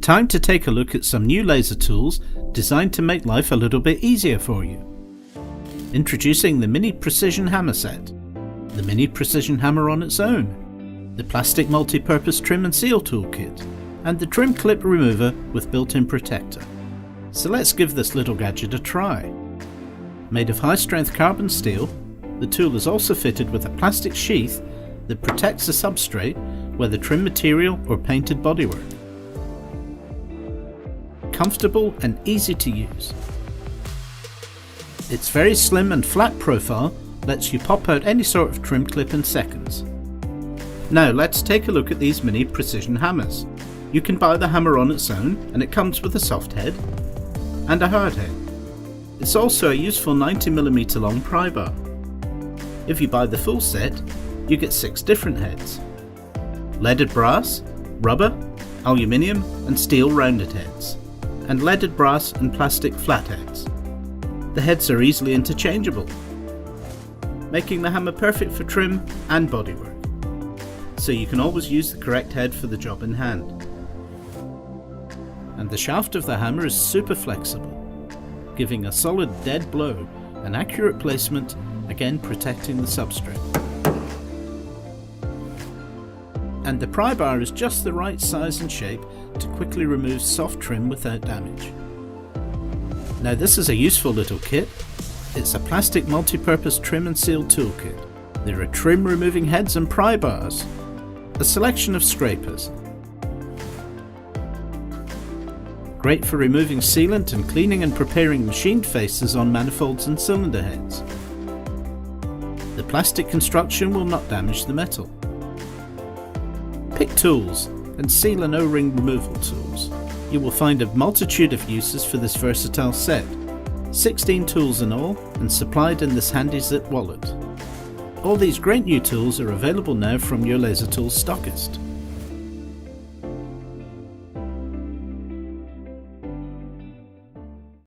Time to take a look at some new laser tools designed to make life a little bit easier for you. Introducing the Mini Precision Hammer Set, the Mini Precision Hammer on its own, the plastic multi-purpose trim and seal toolkit, and the trim clip remover with built-in protector. So let's give this little gadget a try. Made of high-strength carbon steel, the tool is also fitted with a plastic sheath that protects the substrate, whether trim material or painted bodywork. Comfortable and easy to use. Its very slim and flat profile lets you pop out any sort of trim clip in seconds. Now let's take a look at these mini precision hammers. You can buy the hammer on its own, and it comes with a soft head and a hard head. It's also a useful 90mm long pry bar. If you buy the full set, you get 6 different heads: leaded brass, rubber, aluminium and steel rounded heads, and leaded brass and plastic flat heads. The heads are easily interchangeable, making the hammer perfect for trim and bodywork, so you can always use the correct head for the job in hand. And the shaft of the hammer is super flexible, giving a solid dead blow and accurate placement, again protecting the substrate. And the pry bar is just the right size and shape to quickly remove soft trim without damage. Now this is a useful little kit. It's a plastic multi-purpose trim and seal toolkit. There are trim removing heads and pry bars, a selection of scrapers. Great for removing sealant and cleaning and preparing machined faces on manifolds and cylinder heads. The plastic construction will not damage the metal. Pick tools and seal and O-ring removal tools. You will find a multitude of uses for this versatile set. 16 tools in all, and supplied in this handy zip wallet. All these great new tools are available now from your Laser Tools stockist.